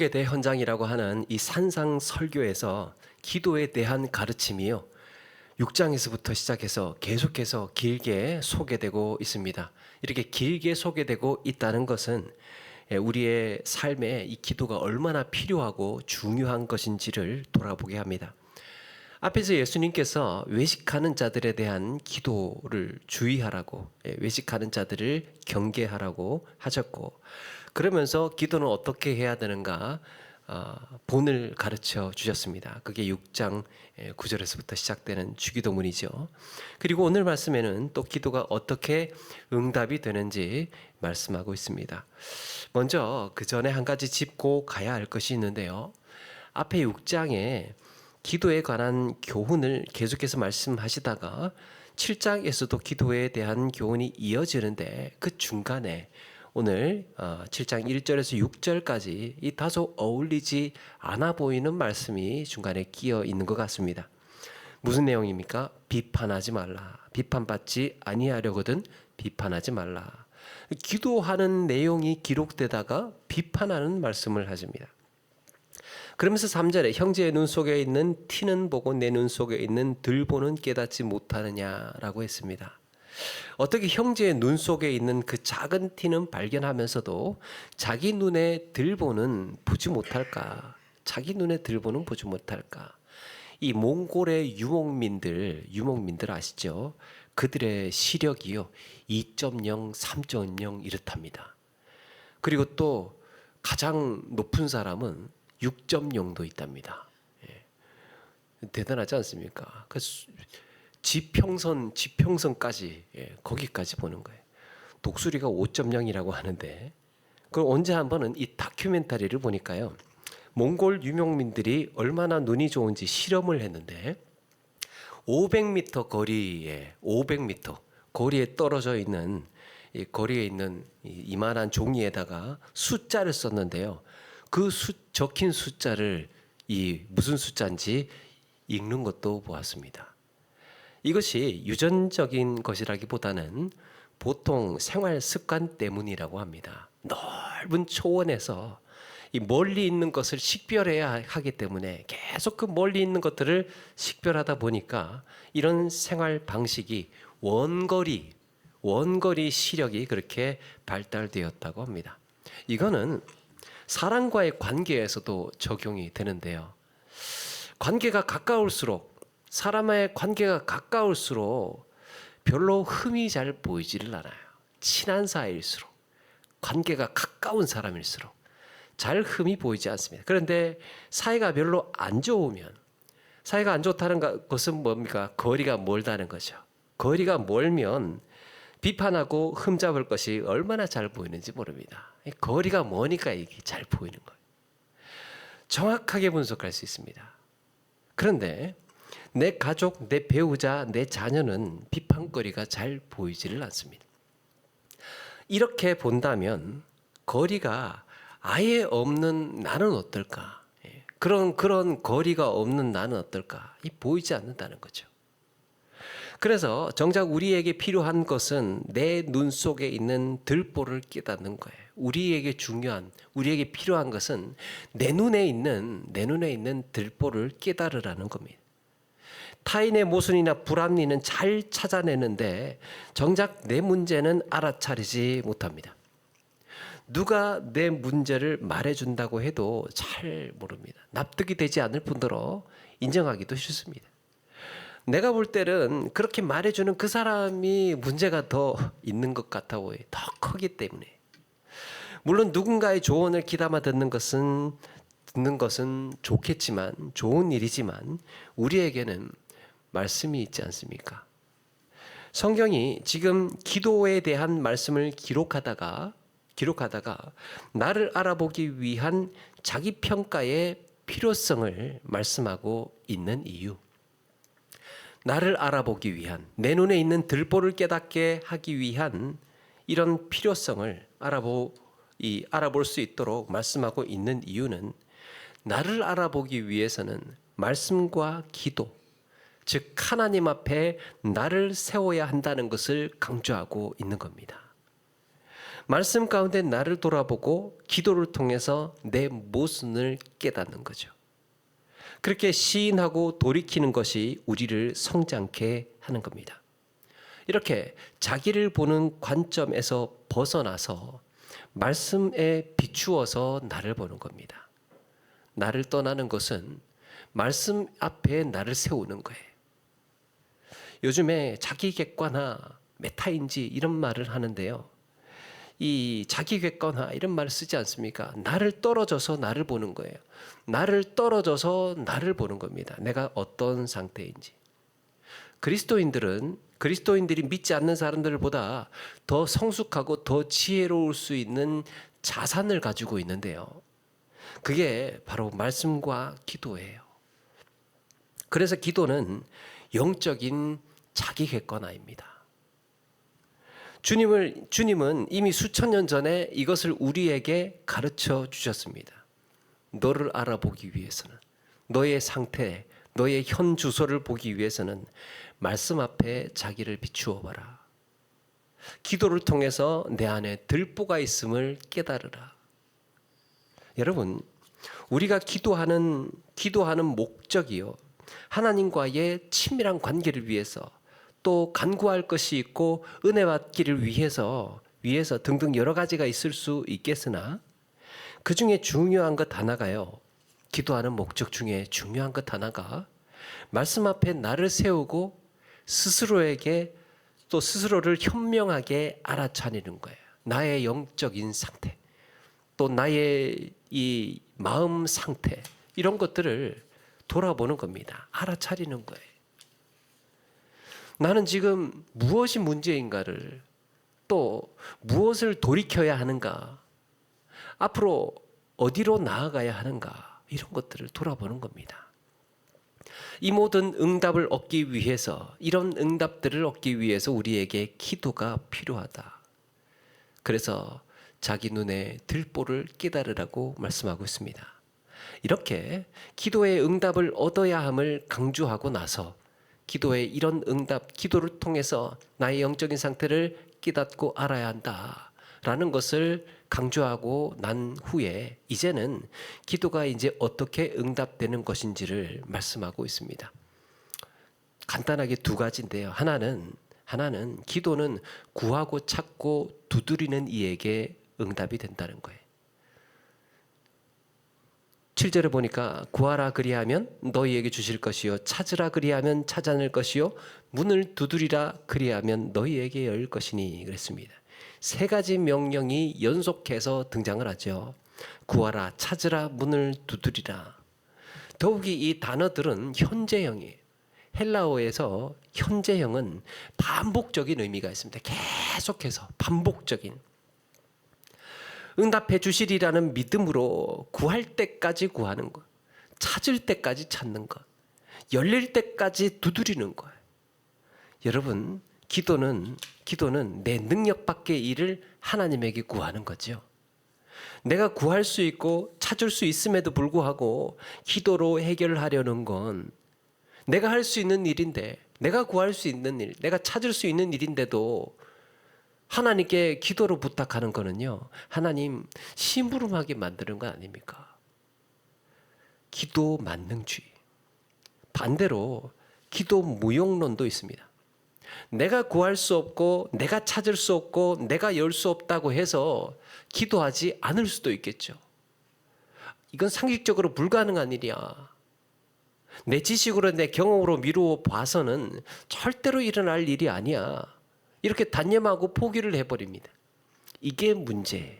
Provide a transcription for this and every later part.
대현장이라고 하는 이 산상 설교에서 기도에 대한 가르침이요. 6장에서부터 시작해서 계속해서 길게 소개되고 있습니다. 이렇게 길게 소개되고 있다는 것은 우리의 삶에 이 기도가 얼마나 필요하고 중요한 것인지를 돌아보게 합니다. 앞에서 예수님께서 외식하는 자들에 대한 기도를 주의하라고, 외식하는 자들을 경계하라고 하셨고, 그러면서 기도는 어떻게 해야 되는가 본을 가르쳐 주셨습니다. 그게 6장 9절에서부터 시작되는 주기도문이죠. 그리고 오늘 말씀에는 또 기도가 어떻게 응답이 되는지 말씀하고 있습니다. 먼저 그 전에 한 가지 짚고 가야 할 것이 있는데요. 앞에 6장에 기도에 관한 교훈을 계속해서 말씀하시다가 7장에서도 기도에 대한 교훈이 이어지는데 그 중간에 오늘 7장 1절에서 6절까지 이 다소 어울리지 않아 보이는 말씀이 중간에 끼어 있는 것 같습니다. 무슨 내용입니까? 비판하지 말라. 비판받지 아니하려거든 비판하지 말라. 기도하는 내용이 기록되다가 비판하는 말씀을 하십니다. 그러면서 3절에 형제의 눈 속에 있는 티는 보고 내 눈 속에 있는 들보는 깨닫지 못하느냐라고 했습니다. 어떻게 형제의 눈 속에 있는 그 작은 티는 발견하면서도 자기 눈에 들보는 보지 못할까? 자기 눈에 들보는 보지 못할까? 이 몽골의 유목민들 아시죠? 그들의 시력이요 2.0, 3.0 이렇답니다. 그리고 또 가장 높은 사람은 6.0도 있답니다. 대단하지 않습니까? 그 지평선까지 거기까지 보는 거예요. 독수리가 5.0이라고 하는데 그럼 언제 한번은 이 다큐멘터리를 보니까요. 몽골 유목민들이 얼마나 눈이 좋은지 실험을 했는데 500m 거리에 떨어져 있는 이 거리에 있는 이만한 종이에다가 숫자를 썼는데요. 그 적힌 숫자를 이 무슨 숫자인지 읽는 것도 보았습니다. 이것이 유전적인 것이라기보다는 보통 생활 습관 때문이라고 합니다. 넓은 초원에서 이 멀리 있는 것을 식별해야 하기 때문에 계속 그 멀리 있는 것들을 식별하다 보니까 이런 생활 방식이 원거리 시력이 그렇게 발달되었다고 합니다. 이거는 사람과의 관계에서도 적용이 되는데요. 사람의 관계가 가까울수록 별로 흠이 잘 보이지를 않아요. 친한 사이일수록, 관계가 가까운 사람일수록 잘 흠이 보이지 않습니다. 그런데 사이가 별로 안 좋으면, 사이가 안 좋다는 것은 뭡니까? 거리가 멀다는 거죠. 거리가 멀면 비판하고 흠잡을 것이 얼마나 잘 보이는지 모릅니다. 거리가 머니까 이게 잘 보이는 거예요. 정확하게 분석할 수 있습니다. 그런데 내 가족, 내 배우자, 내 자녀는 비판거리가 잘 보이지를 않습니다. 이렇게 본다면 거리가 아예 없는 나는 어떨까? 그런 거리가 없는 나는 어떨까? 보이지 않는다는 거죠. 그래서 정작 우리에게 필요한 것은 내 눈 속에 있는 들보를 깨닫는 거예요. 우리에게 필요한 것은 내 눈에 있는 들보를 깨달으라는 겁니다. 타인의 모순이나 불합리는 잘 찾아내는데 정작 내 문제는 알아차리지 못합니다. 누가 내 문제를 말해준다고 해도 잘 모릅니다. 납득이 되지 않을 뿐더러 인정하기도 싫습니다. 내가 볼 때는 그렇게 말해주는 그 사람이 문제가 더 있는 것 같아 보여요. 더 크기 때문에. 물론 누군가의 조언을 귀담아 듣는 것은 좋겠지만, 좋은 일이지만 우리에게는 말씀이 있지 않습니까? 성경이 지금 기도에 대한 말씀을 기록하다가 나를 알아보기 위한 자기 평가의 필요성을 말씀하고 있는 이유. 나를 알아보기 위한, 내 눈에 있는 들보를 깨닫게 하기 위한 이런 필요성을 알아볼 수 있도록 말씀하고 있는 이유는 나를 알아보기 위해서는 말씀과 기도, 즉 하나님 앞에 나를 세워야 한다는 것을 강조하고 있는 겁니다. 말씀 가운데 나를 돌아보고 기도를 통해서 내 모순을 깨닫는 거죠. 그렇게 시인하고 돌이키는 것이 우리를 성장케 하는 겁니다. 이렇게 자기를 보는 관점에서 벗어나서 말씀에 비추어서 나를 보는 겁니다. 나를 떠나는 것은 말씀 앞에 나를 세우는 거예요. 요즘에 자기 객관화, 메타인지 이런 말을 하는데요. 이 자기 객관화 이런 말을 쓰지 않습니까? 나를 떨어져서 나를 보는 거예요. 나를 떨어져서 나를 보는 겁니다. 내가 어떤 상태인지. 그리스도인들이 믿지 않는 사람들보다 더 성숙하고 더 지혜로울 수 있는 자산을 가지고 있는데요. 그게 바로 말씀과 기도예요. 그래서 기도는 영적인 자기 객관화입니다. 주님은 이미 수천 년 전에 이것을 우리에게 가르쳐 주셨습니다. 너를 알아보기 위해서는, 너의 상태, 너의 현 주소를 보기 위해서는 말씀 앞에 자기를 비추어 봐라. 기도를 통해서 내 안에 들보가 있음을 깨달으라. 여러분, 우리가 기도하는 목적이요, 하나님과의 친밀한 관계를 위해서, 또 간구할 것이 있고 은혜 받기를 위해서 등등 여러 가지가 있을 수 있겠으나, 그 중에 중요한 것 하나가요, 기도하는 목적 중에 중요한 것 하나가 말씀 앞에 나를 세우고 스스로에게 또 스스로를 현명하게 알아차리는 거예요. 나의 영적인 상태, 또 나의 이 마음 상태, 이런 것들을 돌아보는 겁니다. 알아차리는 거예요. 나는 지금 무엇이 문제인가를, 또 무엇을 돌이켜야 하는가, 앞으로 어디로 나아가야 하는가, 이런 것들을 돌아보는 겁니다. 이 모든 응답을 얻기 위해서, 이런 응답들을 얻기 위해서 우리에게 기도가 필요하다. 그래서 자기 눈에 들보를 깨달으라고 말씀하고 있습니다. 이렇게 기도의 응답을 얻어야 함을 강조하고 나서 기도의 이런 응답, 기도를 통해서 나의 영적인 상태를 깨닫고 알아야 한다라는 것을 강조하고 난 후에 이제는 기도가 이제 어떻게 응답되는 것인지를 말씀하고 있습니다. 간단하게 두 가지인데요. 하나는 기도는 구하고 찾고 두드리는 이에게 응답이 된다는 거예요. 7절에 보니까 구하라 그리하면 너희에게 주실 것이요, 찾으라 그리하면 찾아낼 것이요, 문을 두드리라 그리하면 너희에게 열 것이니 그랬습니다. 세 가지 명령이 연속해서 등장을 하죠. 구하라, 찾으라, 문을 두드리라. 더욱이 이 단어들은 현재형이에요. 헬라어에서 현재형은 반복적인 의미가 있습니다. 계속해서 반복적인. 응답해 주시리라는 믿음으로 구할 때까지 구하는 것, 찾을 때까지 찾는 것, 열릴 때까지 두드리는 거예요. 여러분, 기도는 내 능력 밖의 일을 하나님에게 구하는 거죠. 내가 구할 수 있고 찾을 수 있음에도 불구하고 기도로 해결하려는 건 내가 할 수 있는 일인데, 내가 구할 수 있는 일, 내가 찾을 수 있는 일인데도 하나님께 기도로 부탁하는 거는요, 하나님 심부름하게 만드는 건 아닙니까? 기도 만능주의. 반대로 기도 무용론도 있습니다. 내가 구할 수 없고 내가 찾을 수 없고 내가 열 수 없다고 해서 기도하지 않을 수도 있겠죠. 이건 상식적으로 불가능한 일이야. 내 지식으로, 내 경험으로 미루어 봐서는 절대로 일어날 일이 아니야. 이렇게 단념하고 포기를 해버립니다. 이게 문제예요.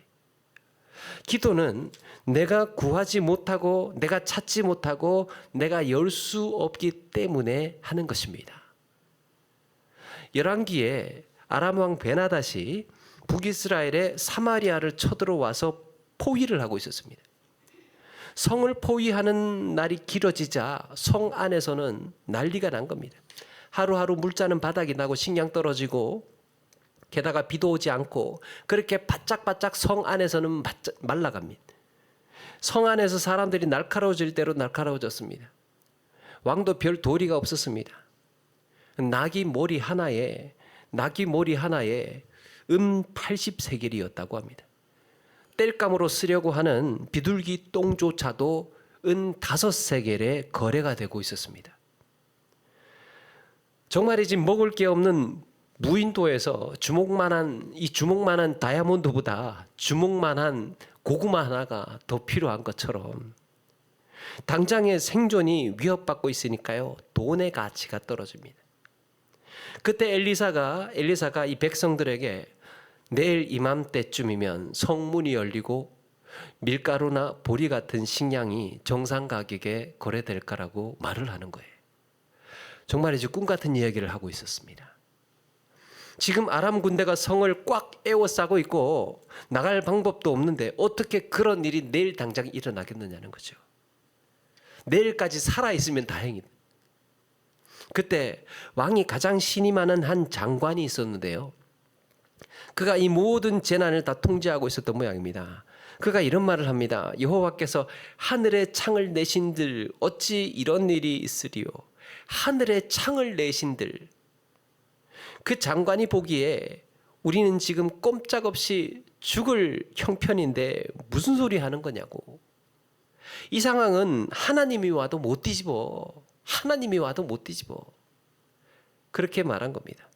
기도는 내가 구하지 못하고 내가 찾지 못하고 내가 열 수 없기 때문에 하는 것입니다. 열왕기에 아람 왕 베나닷이 북이스라엘의 사마리아를 쳐들어와서 포위를 하고 있었습니다. 성을 포위하는 날이 길어지자 성 안에서는 난리가 난 겁니다. 하루하루 물자는 바닥이 나고 식량 떨어지고, 게다가 비도 오지 않고, 그렇게 바짝바짝 성 안에서는 말라갑니다. 성 안에서 사람들이 날카로워질 대로 날카로워졌습니다. 왕도 별 도리가 없었습니다. 나귀 머리 하나에 은 80세겔이었다고 합니다. 땔감으로 쓰려고 하는 비둘기 똥조차도 은 5세겔에 거래가 되고 있었습니다. 정말이지 먹을 게 없는 무인도에서 주먹만한 다이아몬드보다 주먹만한 고구마 하나가 더 필요한 것처럼 당장의 생존이 위협받고 있으니까요, 돈의 가치가 떨어집니다. 그때 엘리사가 이 백성들에게 내일 이맘때쯤이면 성문이 열리고 밀가루나 보리 같은 식량이 정상 가격에 거래될 거라고 말을 하는 거예요. 정말이지 꿈 같은 이야기를 하고 있었습니다. 지금 아람 군대가 성을 꽉 에워싸고 있고 나갈 방법도 없는데 어떻게 그런 일이 내일 당장 일어나겠느냐는 거죠. 내일까지 살아있으면 다행이다. 그때 왕이 가장 신이 많은 한 장관이 있었는데요, 그가 이 모든 재난을 다 통제하고 있었던 모양입니다. 그가 이런 말을 합니다. 여호와께서 하늘의 창을 내신들 어찌 이런 일이 있으리요. 하늘의 창을 내신들. 그 장관이 보기에 우리는 지금 꼼짝없이 죽을 형편인데 무슨 소리 하는 거냐고. 이 상황은 하나님이 와도 못 뒤집어. 하나님이 와도 못 뒤집어. 그렇게 말한 겁니다.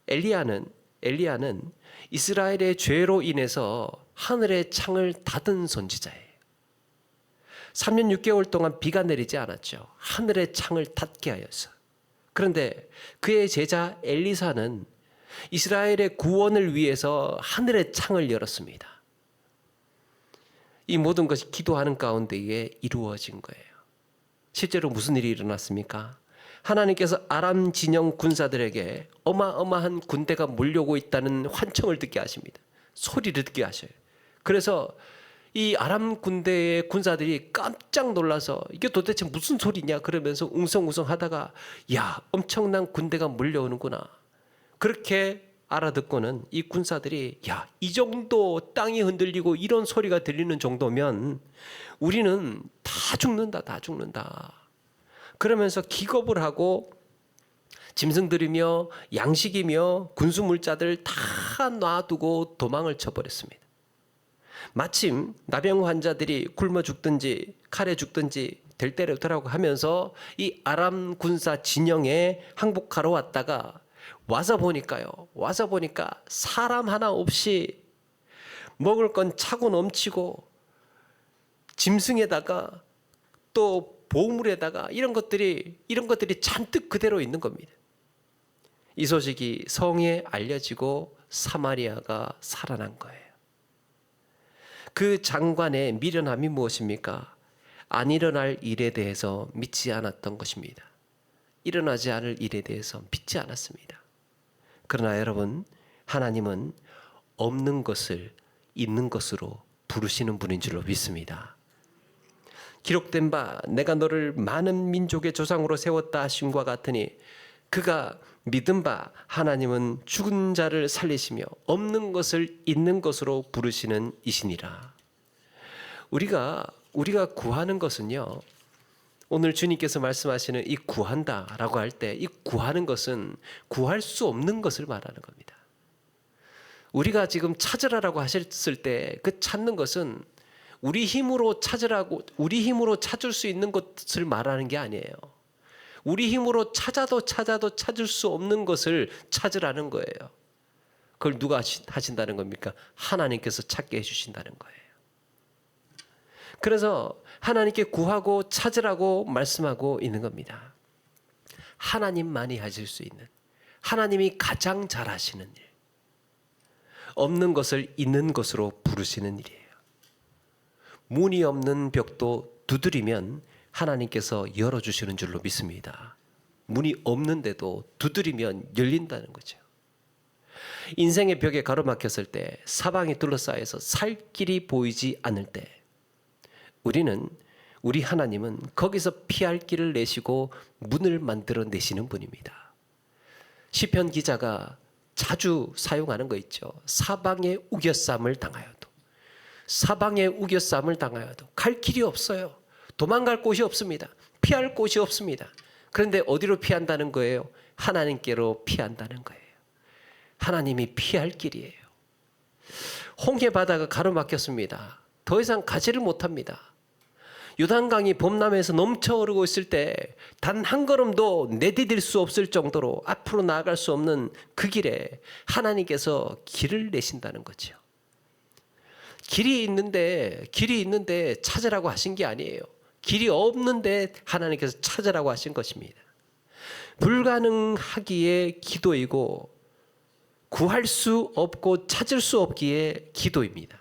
엘리야는 이스라엘의 죄로 인해서 하늘의 창을 닫은 선지자예요. 3년 6개월 동안 비가 내리지 않았죠. 하늘의 창을 닫게 하여서. 그런데 그의 제자 엘리사는 이스라엘의 구원을 위해서 하늘의 창을 열었습니다. 이 모든 것이 기도하는 가운데에 이루어진 거예요. 실제로 무슨 일이 일어났습니까? 하나님께서 아람 진영 군사들에게 어마어마한 군대가 몰려오고 있다는 환청을 듣게 하십니다. 소리를 듣게 하셔요. 그래서 이 아람 군대의 군사들이 깜짝 놀라서 이게 도대체 무슨 소리냐 그러면서 웅성웅성 하다가, 야, 엄청난 군대가 몰려오는구나. 그렇게 알아듣고는 이 군사들이, 야, 이 정도 땅이 흔들리고 이런 소리가 들리는 정도면 우리는 다 죽는다. 그러면서 기겁을 하고 짐승들이며 양식이며 군수물자들 다 놔두고 도망을 쳐버렸습니다. 마침 나병 환자들이 굶어 죽든지 칼에 죽든지 될 대로 되라고 하면서 이 아람 군사 진영에 항복하러 왔다가 와서 보니까 사람 하나 없이 먹을 건 차고 넘치고 짐승에다가 또 보물에다가 이런 것들이 잔뜩 그대로 있는 겁니다. 이 소식이 성에 알려지고 사마리아가 살아난 거예요. 그 장관의 미련함이 무엇입니까? 안 일어날 일에 대해서 믿지 않았던 것입니다. 일어나지 않을 일에 대해서 믿지 않았습니다. 그러나 여러분, 하나님은 없는 것을 있는 것으로 부르시는 분인 줄로 믿습니다. 기록된 바 내가 너를 많은 민족의 조상으로 세웠다 하심과 같으니, 그가 믿은 바 하나님은 죽은 자를 살리시며 없는 것을 있는 것으로 부르시는 이시니라. 우리가 구하는 것은요, 오늘 주님께서 말씀하시는 이 구한다라고 할 때 이 구하는 것은 구할 수 없는 것을 말하는 겁니다. 우리가 지금 찾으라라고 하셨을 때 그 찾는 것은 우리 힘으로 찾을 수 있는 것을 말하는 게 아니에요. 우리 힘으로 찾아도 찾을 수 없는 것을 찾으라는 거예요. 그걸 누가 하신다는 겁니까? 하나님께서 찾게 해주신다는 거예요. 그래서 하나님께 구하고 찾으라고 말씀하고 있는 겁니다. 하나님만이 하실 수 있는, 하나님이 가장 잘하시는 일, 없는 것을 있는 것으로 부르시는 일이에요. 문이 없는 벽도 두드리면 하나님께서 열어주시는 줄로 믿습니다. 문이 없는데도 두드리면 열린다는 거죠. 인생의 벽에 가로막혔을 때, 사방이 둘러싸여서 살 길이 보이지 않을 때, 우리 하나님은 거기서 피할 길을 내시고 문을 만들어 내시는 분입니다. 시편 기자가 자주 사용하는 거 있죠. 사방에 우겨쌈을 당하여도 갈 길이 없어요. 도망갈 곳이 없습니다. 피할 곳이 없습니다. 그런데 어디로 피한다는 거예요? 하나님께로 피한다는 거예요. 하나님이 피할 길이에요. 홍해 바다가 가로막혔습니다. 더 이상 가지를 못합니다. 요단강이 범람해서 넘쳐 흐르고 있을 때 단 한 걸음도 내디딜 수 없을 정도로 앞으로 나아갈 수 없는 그 길에 하나님께서 길을 내신다는 거죠. 길이 있는데 찾으라고 하신 게 아니에요. 길이 없는데 하나님께서 찾으라고 하신 것입니다. 불가능하기에 기도이고 구할 수 없고 찾을 수 없기에 기도입니다.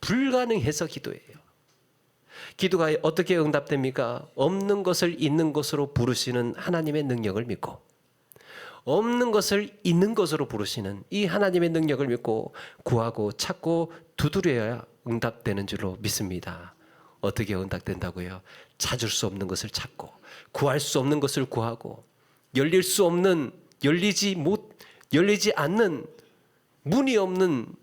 불가능해서 기도예요. 기도가 어떻게 응답됩니까? 없는 것을 있는 것으로 부르시는 하나님의 능력을 믿고, 없는 것을 있는 것으로 부르시는 이 하나님의 능력을 믿고 구하고 찾고 두드려야 응답되는 줄로 믿습니다. 어떻게 응답된다고요? 찾을 수 없는 것을 찾고, 구할 수 없는 것을 구하고, 열리지 않는 문이 없는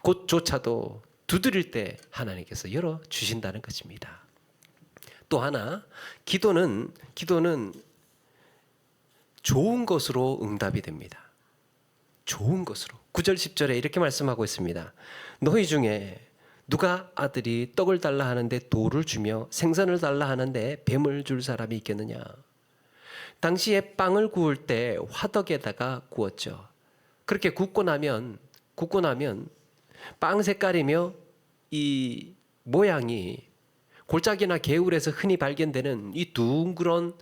곳조차도 두드릴 때 하나님께서 열어 주신다는 것입니다. 또 하나, 기도는 좋은 것으로 응답이 됩니다. 좋은 것으로. 9절 10절에 이렇게 말씀하고 있습니다. 너희 중에 누가 아들이 떡을 달라 하는데 돌을 주며 생선을 달라 하는데 뱀을 줄 사람이 있겠느냐? 당시에 빵을 구울 때 화덕에다가 구웠죠. 그렇게 굽고 나면 빵 색깔이며 이 모양이 골짜기나 개울에서 흔히 발견되는 이 둥그런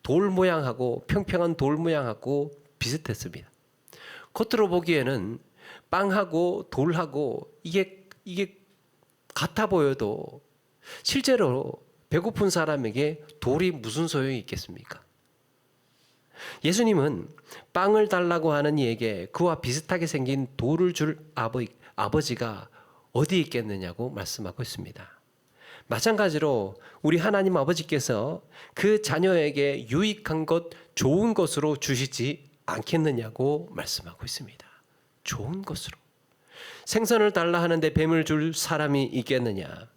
돌 모양하고 평평한 돌 모양하고 비슷했습니다. 겉으로 보기에는 빵하고 돌하고 이게 같아 보여도 실제로 배고픈 사람에게 돌이 무슨 소용이 있겠습니까? 예수님은 빵을 달라고 하는 이에게 그와 비슷하게 생긴 돌을 줄 아버지가 어디 있겠느냐고 말씀하고 있습니다. 마찬가지로 우리 하나님 아버지께서 그 자녀에게 유익한 것, 좋은 것으로 주시지 않겠느냐고 말씀하고 있습니다. 좋은 것으로. 생선을 달라 하는데 뱀을 줄 사람이 있겠느냐?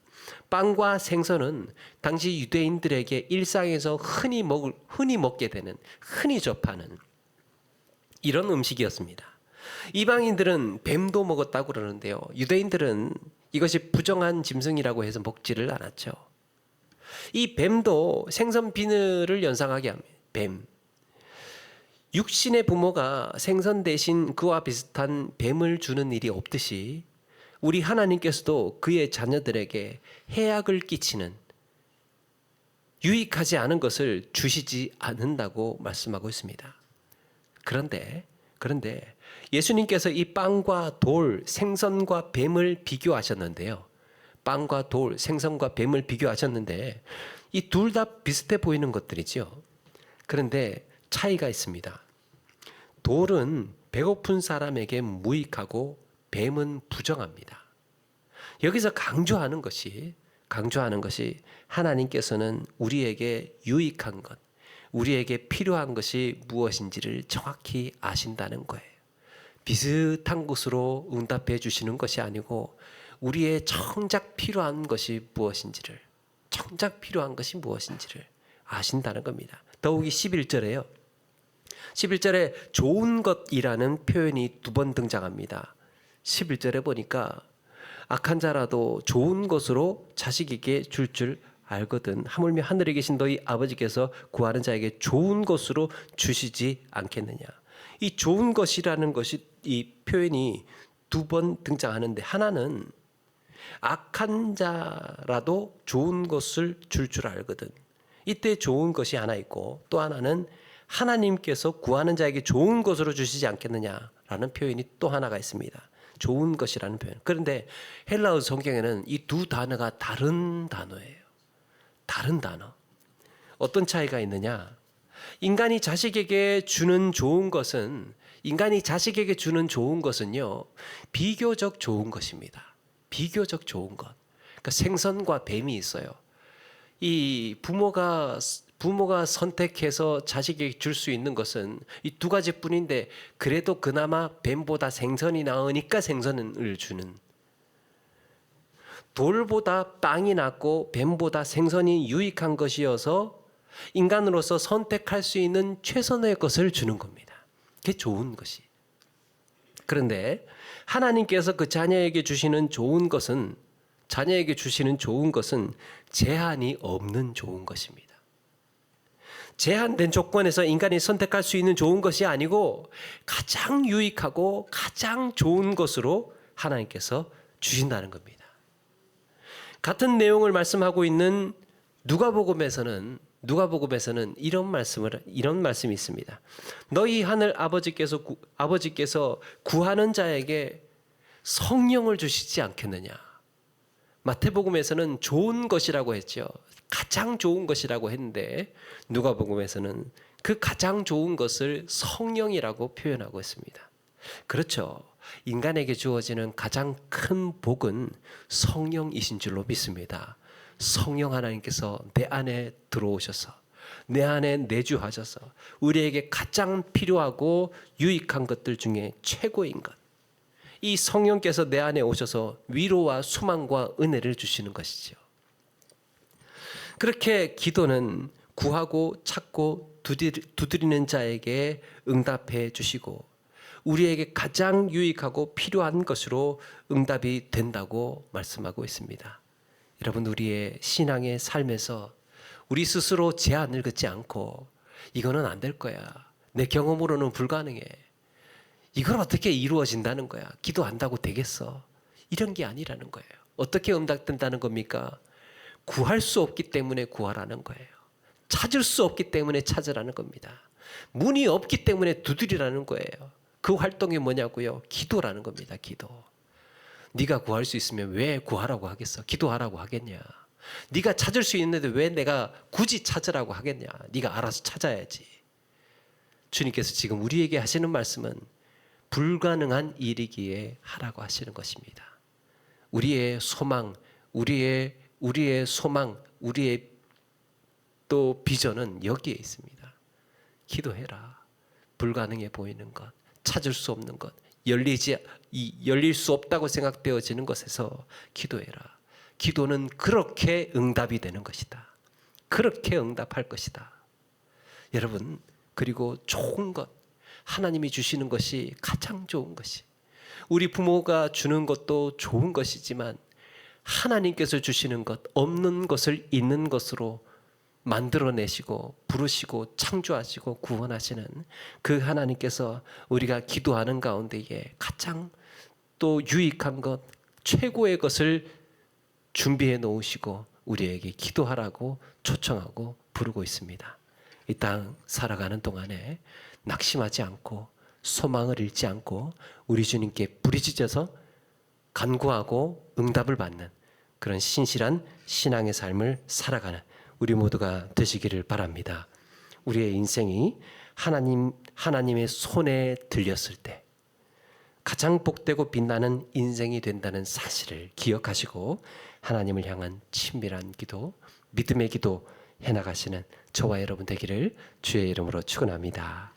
빵과 생선은 당시 유대인들에게 일상에서 흔히 먹게 되는, 흔히 접하는 이런 음식이었습니다. 이방인들은 뱀도 먹었다고 그러는데요. 유대인들은 이것이 부정한 짐승이라고 해서 먹지를 않았죠. 이 뱀도 생선 비늘을 연상하게 합니다. 뱀. 육신의 부모가 생선 대신 그와 비슷한 뱀을 주는 일이 없듯이 우리 하나님께서도 그의 자녀들에게 해악을 끼치는 유익하지 않은 것을 주시지 않는다고 말씀하고 있습니다. 그런데 예수님께서 이 빵과 돌, 생선과 뱀을 비교하셨는데요. 빵과 돌, 생선과 뱀을 비교하셨는데 이 둘 다 비슷해 보이는 것들이죠. 그런데 차이가 있습니다. 돌은 배고픈 사람에게 무익하고 뱀은 부정합니다. 여기서 강조하는 것이 하나님께서는 우리에게 유익한 것, 우리에게 필요한 것이 무엇인지를 정확히 아신다는 거예요. 비슷한 것으로 응답해 주시는 것이 아니고 우리의 정작 필요한 것이 무엇인지를 아신다는 겁니다. 더욱이 11절에 좋은 것이라는 표현이 2번 등장합니다. 11절에 보니까 악한 자라도 좋은 것으로 자식에게 줄 알거든 하물며 하늘에 계신 너희 아버지께서 구하는 자에게 좋은 것으로 주시지 않겠느냐. 이 좋은 것이라는 것이 이 표현이 2번 등장하는데 하나는 악한 자라도 좋은 것을 줄 알거든. 이때 좋은 것이 하나 있고 또 하나는 하나님께서 구하는 자에게 좋은 것으로 주시지 않겠느냐라는 표현이 또 하나가 있습니다. 좋은 것이라는 표현. 그런데 헬라어 성경에는 이 두 단어가 다른 단어예요. 다른 단어. 어떤 차이가 있느냐? 인간이 자식에게 주는 좋은 것은요, 비교적 좋은 것입니다. 비교적 좋은 것. 그러니까 생선과 뱀이 있어요. 이 부모가 선택해서 자식에게 줄 수 있는 것은 이 2가지뿐인데 그래도 그나마 뱀보다 생선이 나으니까 생선을 주는. 돌보다 빵이 낫고 뱀보다 생선이 유익한 것이어서 인간으로서 선택할 수 있는 최선의 것을 주는 겁니다. 그게 좋은 것이. 그런데 하나님께서 그 자녀에게 주시는 좋은 것은 제한이 없는 좋은 것입니다. 제한된 조건에서 인간이 선택할 수 있는 좋은 것이 아니고 가장 유익하고 가장 좋은 것으로 하나님께서 주신다는 겁니다. 같은 내용을 말씀하고 있는 누가복음에서는 이런 말씀이 있습니다. 너희 하늘 아버지께서 구하는 자에게 성령을 주시지 않겠느냐. 마태복음에서는 좋은 것이라고 했죠. 가장 좋은 것이라고 했는데 누가복음에서는 그 가장 좋은 것을 성령이라고 표현하고 있습니다. 그렇죠. 인간에게 주어지는 가장 큰 복은 성령이신 줄로 믿습니다. 성령 하나님께서 내 안에 들어오셔서 내 안에 내주하셔서 우리에게 가장 필요하고 유익한 것들 중에 최고인 것, 이 성령께서 내 안에 오셔서 위로와 소망과 은혜를 주시는 것이죠. 그렇게 기도는 구하고 찾고 두드리는 자에게 응답해 주시고 우리에게 가장 유익하고 필요한 것으로 응답이 된다고 말씀하고 있습니다. 여러분, 우리의 신앙의 삶에서 우리 스스로 제한을 긋지 않고 이거는 안 될 거야, 내 경험으로는 불가능해, 이걸 어떻게 이루어진다는 거야, 기도한다고 되겠어, 이런 게 아니라는 거예요. 어떻게 응답된다는 겁니까? 구할 수 없기 때문에 구하라는 거예요. 찾을 수 없기 때문에 찾으라는 겁니다. 문이 없기 때문에 두드리라는 거예요. 그 활동이 뭐냐고요? 기도라는 겁니다. 기도. 네가 구할 수 있으면 왜 구하라고 하겠어? 기도하라고 하겠냐? 네가 찾을 수 있는데 왜 내가 굳이 찾으라고 하겠냐? 네가 알아서 찾아야지. 주님께서 지금 우리에게 하시는 말씀은 불가능한 일이기에 하라고 하시는 것입니다. 우리의 소망, 우리의 또 비전은 여기에 있습니다. 기도해라. 불가능해 보이는 것, 찾을 수 없는 것, 열릴 수 없다고 생각되어지는 것에서 기도해라. 기도는 그렇게 응답이 되는 것이다. 그렇게 응답할 것이다. 여러분, 그리고 좋은 것, 하나님이 주시는 것이 가장 좋은 것이, 우리 부모가 주는 것도 좋은 것이지만 하나님께서 주시는 것, 없는 것을 있는 것으로 만들어내시고 부르시고 창조하시고 구원하시는 그 하나님께서 우리가 기도하는 가운데에 가장 또 유익한 것, 최고의 것을 준비해 놓으시고 우리에게 기도하라고 초청하고 부르고 있습니다. 이 땅 살아가는 동안에 낙심하지 않고 소망을 잃지 않고 우리 주님께 부르짖어서 간구하고 응답을 받는 그런 신실한 신앙의 삶을 살아가는 우리 모두가 되시기를 바랍니다. 우리의 인생이 하나님의 손에 들렸을 때 가장 복되고 빛나는 인생이 된다는 사실을 기억하시고 하나님을 향한 친밀한 기도, 믿음의 기도 해나가시는 저와 여러분 되기를 주의 이름으로 축원합니다.